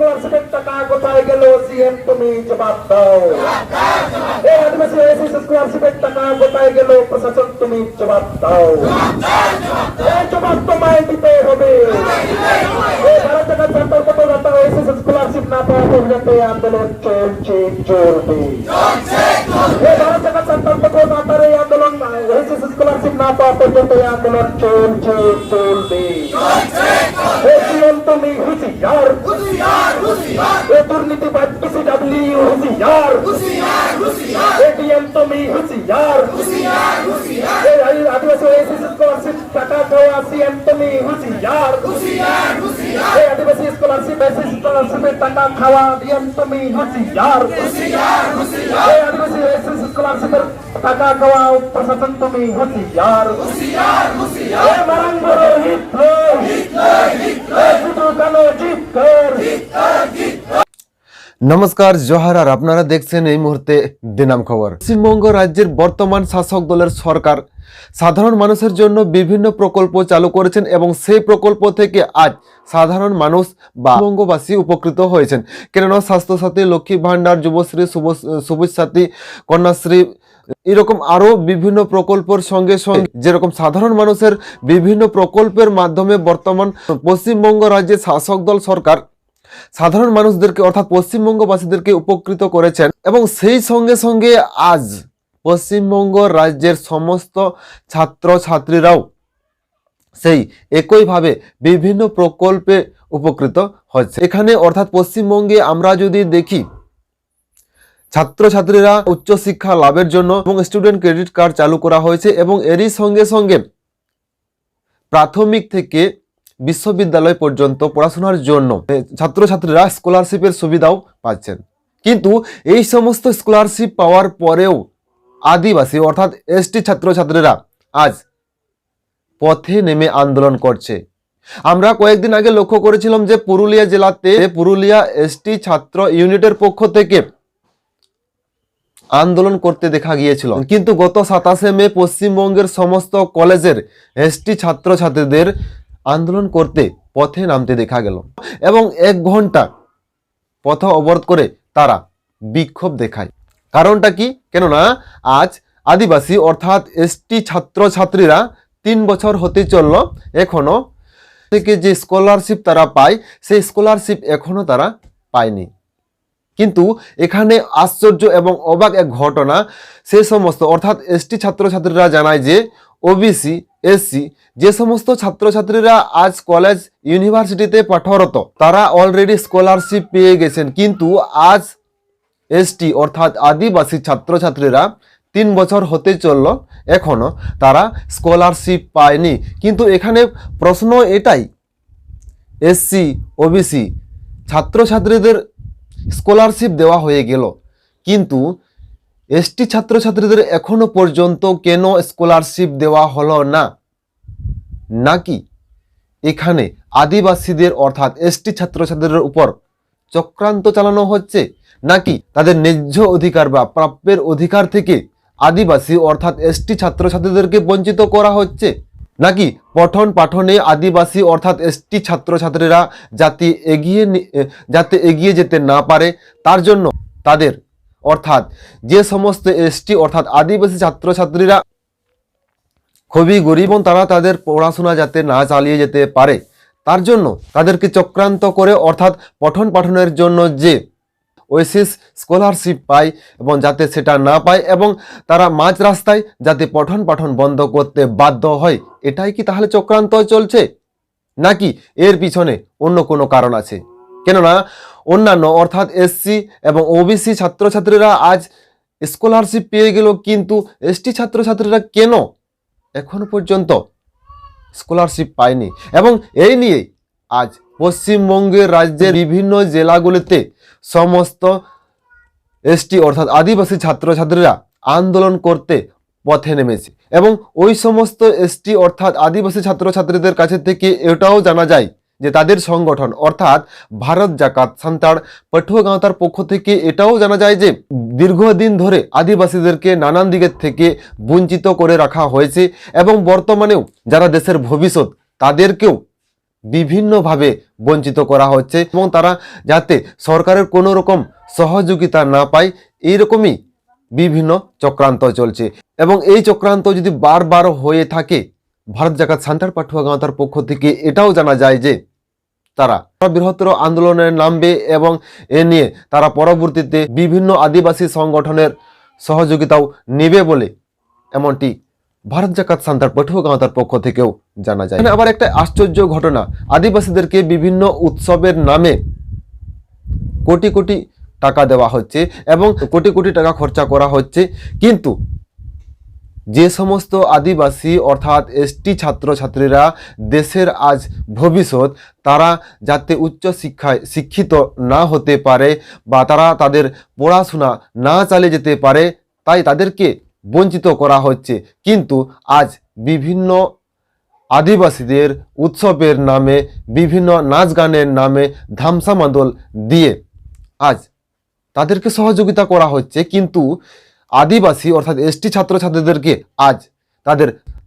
স্কলারশিপের টাকা কোথায় গেল সিএম তুমি জবাব দাও। এই আদিবাসী ওএসএস স্কলারশিপের টাকা কোথায় গেল প্রশাসন তুমি জবাব দাও। এই জবাব তোমায় দিতে হবে। এই ভারত জাগার ছাত্র পটলতা ওএসএস স্কলারশিপ না পাওয়া পর্যন্ত আন্দোলন চলছে চলবে। এই ভারত জাগার ছাত্র পটলতার এই আন্দোলন ওএসএস স্কলারশিপ না পাওয়া পর্যন্ত আন্দোলন চলছে চলবে। সিএম তুমি হুঁশিয়ার, এই দুর্নীতিবাদ পিসিডব্লিউ হুঁশিয়ার, এটিএম তুমি হুঁশিয়ার, এই আদিবাসী ওএসএস স্কলারশিপ টাকা খাওয়া সিএম তুমি হুঁশিয়ার, এই আদিবাসী স্কলারশিপ স্কলারশিপের টাকা খাওয়া সিএম তুমি হুঁশিয়ার, এই আদিবাসী ওএসএস স্কলারশিপের টাকা খাওয়া প্রশাসন তুমি হুঁশিয়ার। এই মারাঙ্গর হিটলার নমস্কার, জোহার। আর আপনারা দেখছেন এই মুহূর্তে দিনাম খবর। পশ্চিমবঙ্গ রাজ্যের বর্তমান শাসক দলের সরকার সাধারণ মানুষের জন্য বিভিন্ন প্রকল্প চালু করেছেন এবং সেই প্রকল্প থেকে আজ সাধারণ মানুষ বা বঙ্গবাসী উপকৃত হয়েছেন। কেননা স্বাস্থ্যসাথী, লক্ষ্মী ভাণ্ডার, যুবশ্রী, সবুজ সাথী, কন্যাশ্রী, এরকম আরো বিভিন্ন প্রকল্পের সঙ্গে সঙ্গে যেরকম সাধারণ মানুষের বিভিন্ন প্রকল্পের মাধ্যমে বর্তমান পশ্চিমবঙ্গ রাজ্যের শাসক দল সরকার সাধারণ মানুষদেরকে অর্থাৎ পশ্চিমবঙ্গবাসীদেরকে উপকৃত করেছেন। এবং সেই সঙ্গে সঙ্গে আজ পশ্চিমবঙ্গ রাজ্যের সমস্ত ছাত্র ছাত্রীরাও সেই একইভাবে বিভিন্ন প্রকল্পে উপকৃত হচ্ছে। এখানে অর্থাৎ পশ্চিমবঙ্গে আমরা যদি দেখি, ছাত্রছাত্রীরা উচ্চশিক্ষা লাভের জন্য এবং স্টুডেন্ট ক্রেডিট কার্ড চালু করা হয়েছে এবং এরই সঙ্গে সঙ্গে প্রাথমিক থেকে বিশ্ববিদ্যালয় পর্যন্ত পড়াশোনার জন্য ছাত্রছাত্রীরা স্কলারশিপের সুবিধাও পাচ্ছেন। কিন্তু এই সমস্ত স্কলারশিপ পাওয়ার পরেও আদিবাসী অর্থাৎ এসটি ছাত্রছাত্রীরা আজ পথে নেমে আন্দোলন করছে। আমরা কয়েকদিন আগে লক্ষ্য করেছিলাম যে পুরুলিয়া জেলাতে পুরুলিয়া এসটি ছাত্র ইউনিটের পক্ষ থেকে আন্দোলন করতে দেখা গিয়েছিল। কিন্তু গত 27শে মে পশ্চিমবঙ্গের সমস্ত কলেজের এসটি ছাত্রছাত্রীদের আন্দোলন করতে পথে নামতে দেখা গেল এবং 1 ঘন্টা পথ অবরোধ করে তারা বিক্ষোভ দেখায়। কারণটা কি? কেননা আজ আদিবাসী অর্থাৎ এসটি ছাত্রছাত্রীরা 3 বছর হতে চলল, এখনো থেকে যে স্কলারশিপ তারা পায় সেই স্কলারশিপ এখনো তারা পায়নি। কিন্তু এখানে আশ্চর্য এবং অবাক এক ঘটনা, সে সমস্ত অর্থাৎ এসটি ছাত্রছাত্রীরা জানায় যে ওবিসি, এসসি যে সমস্ত ছাত্রছাত্রীরা আজ কলেজ ইউনিভার্সিটিতে পাঠরত তারা অলরেডি স্কলারশিপ পেয়ে গেছেন। কিন্তু আজ এসটি অর্থাৎ আদিবাসী ছাত্রছাত্রীরা 3 বছর হতে চলল, এখনো তারা স্কলারশিপ পায়নি। কিন্তু এখানে প্রশ্ন এটাই, এসসি ওবিসি ছাত্রছাত্রীদের স্কলারশিপ দেওয়া হয়ে গেল, কিন্তু এসটি ছাত্রছাত্রীদের এখনো পর্যন্ত কেন স্কলারশিপ দেওয়া হলো না? নাকি এখানে আদিবাসীদের অর্থাৎ এসটি ছাত্রছাত্রীদের উপর চক্রান্ত চালানো হচ্ছে? নাকি তাদের ন্যায্য অধিকার বা প্রাপ্যের অধিকার থেকে আদিবাসী অর্থাৎ এসটি ছাত্রছাত্রীদেরকে বঞ্চিত করা হচ্ছে? নাকি পঠন পাঠনে আদিবাসী অর্থাৎ এসটি ছাত্রছাত্রীরা যাতে এগিয়ে যেতে না পারে তার জন্য তাদের অর্থাৎ যে সমস্ত এসটি অর্থাৎ আদিবাসী ছাত্রছাত্রীরা খুবই গরিব এবং তারা তাদের পড়াশোনা যাতে না চালিয়ে যেতে পারে তার জন্য তাদেরকে চক্রান্ত করে অর্থাৎ পঠন পাঠনের জন্য যে ওএসএস স্কলারশিপ পায় এবং যাতে সেটা না পায় এবং তারা মাঝ রাস্তায় যাতে পঠন পাঠন বন্ধ করতে বাধ্য হয়, এটাই কি তাহলে চক্রান্ত চলছে? নাকি এর পিছনে অন্য কোনো কারণ আছে? কেননা অন্যান্য অর্থাৎ এসসি এবং ওবিসি ছাত্রছাত্রীরা আজ স্কলারশিপ পেয়ে গেল, কিন্তু এসটি ছাত্রছাত্রীরা কেন এখনো পর্যন্ত স্কলারশিপ পায়নি? এবং এই নিয়ে আজ পশ্চিমবঙ্গের রাজ্যের বিভিন্ন জেলাগুলিতে সমস্ত এসটি অর্থাৎ আদিবাসী ছাত্রছাত্রীরা আন্দোলন করতে পথে নেমেছে এবং ওই সমস্ত এসটি অর্থাৎ আদিবাসী ছাত্রছাত্রীদের কাছে থেকে এটাও জানা যায় যে তাদের সংগঠন অর্থাৎ ভারত জাকাত সান্তাড় পঠুয়া গাঁওতার পক্ষ থেকে এটাও জানা যায় যে দীর্ঘদিন ধরে আদিবাসীদেরকে নানান দিকের থেকে বঞ্চিত করে রাখা হয়েছে এবং বর্তমানেও যারা দেশের ভবিষ্যৎ তাদেরকেও বিভিন্নভাবে বঞ্চিত করা হচ্ছে এবং তারা যাতে সরকারের কোনো রকম সহযোগিতা না পায় এইরকমই বিভিন্ন চক্রান্ত চলছে। এবং এই চক্রান্ত যদি বারবার হয়ে থাকে, ভারত জাকাত সান্তাল পাঠুয়া গাঁওতার পক্ষ থেকে এটাও জানা যায় যে তারা বৃহত্তর আন্দোলনে নামবে এবং এ নিয়ে তারা পরবর্তীতে বিভিন্ন আদিবাসী সংগঠনের সহযোগিতাও নেবে বলে এমনটি ভারত জাকাত সান্তাল পাঠুয়া গাঁওতার পক্ষ থেকেও জানা যায়। এখানে আবার একটা আশ্চর্য ঘটনা, আদিবাসীদেরকে বিভিন্ন উৎসবের নামে কোটি কোটি টাকা দেওয়া হচ্ছে এবং কোটি কোটি টাকা খরচা করা হচ্ছে, কিন্তু যে সমস্ত আদিবাসী অর্থাৎ এসটি ছাত্রছাত্রীরা দেশের আজ ভবিষ্যৎ, তারা যাতে উচ্চ শিক্ষায় শিক্ষিত না হতে পারে বা তারা তাদের পড়াশোনা না চালিয়ে যেতে পারে, তাই তাদেরকে বঞ্চিত করা হচ্ছে। কিন্তু আজ বিভিন্ন আদিবাসীদের উৎসবের নামে, বিভিন্ন নাচ গানের নামে ধামসা মাদল দিয়ে আজ তাদেরকে সহযোগিতা করা হচ্ছে, কিন্তু আদিবাসী অর্থাৎ এসটি ছাত্রছাত্রীদেরকে আজ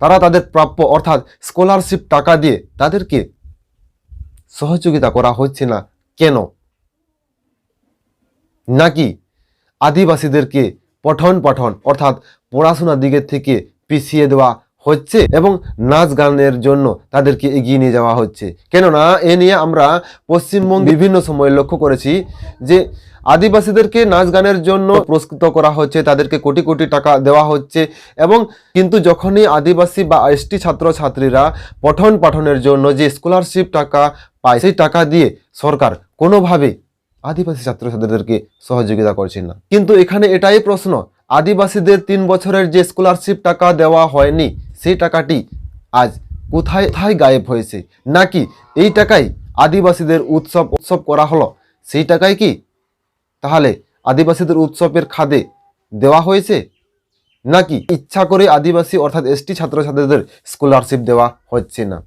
তারা তাদের প্রাপ্য অর্থাৎ স্কলারশিপ টাকা দিয়ে তাদেরকে সহযোগিতা করা হচ্ছে না কেন? নাকি আদিবাসীদেরকে পঠন পাঠন অর্থাৎ পড়াশোনার দিকের থেকে পিছিয়ে দেওয়া হচ্ছে এবং নাচ গানের জন্য তাদেরকে এগিয়ে নিয়ে যাওয়া হচ্ছে? কেননা এ নিয়ে আমরা পশ্চিমবঙ্গে বিভিন্ন সময় লক্ষ্য করেছি যে আদিবাসীদেরকে নাচ গানের জন্য পুরস্কৃত করা হচ্ছে, তাদেরকে কোটি কোটি টাকা দেওয়া হচ্ছে, এবং কিন্তু যখনই আদিবাসী বা এসটি ছাত্রছাত্রীরা পঠন পাঠনের জন্য যে স্কলারশিপ টাকা পায়, সেই টাকা দিয়ে সরকার কোনোভাবে আদিবাসী ছাত্রছাত্রীদেরকে সহযোগিতা করছে না। কিন্তু এখানে এটাই প্রশ্ন, আদিবাসীদের 3 বছরের যে স্কলারশিপ টাকা দেওয়া হয়নি, সেই টাকাটি আজ কোথায় গায়েব হয়েছে? নাকি এই টাকাই আদিবাসীদের উৎসব করা হলো, সেই টাকাই কি তাহলে আদিবাসীদের উৎসবের খাদে দেওয়া হয়েছে? নাকি ইচ্ছা করে আদিবাসী অর্থাৎ এসটি ছাত্রছাত্রীদের স্কলারশিপ দেওয়া হচ্ছে না?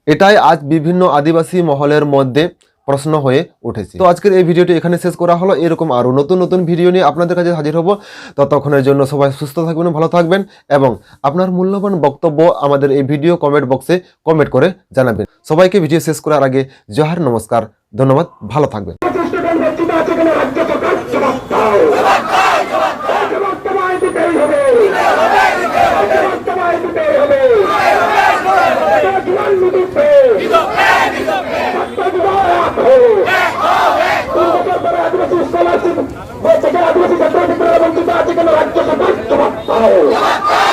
এটাই আজ বিভিন্ন আদিবাসী মহলের মধ্যে প্রশ্ন হয়ে উঠেছে। তো আজকের এই ভিডিওটি এখানে শেষ করা হলো। এরকম আরো নতুন নতুন ভিডিও নিয়ে আপনাদের কাছে হাজির হব। ততক্ষণের জন্য সবাই সুস্থ থাকবেন, ভালো থাকবেন এবং আপনার মূল্যবান বক্তব্য আমাদের এই ভিডিও কমেন্ট বক্সে কমেন্ট করে জানাবেন। সবাইকে ভিডিও শেষ করার আগে জোহার, নমস্কার, ধন্যবাদ, ভালো থাকবেন। আদিবাসী ছাত্র রাজ্য সরকার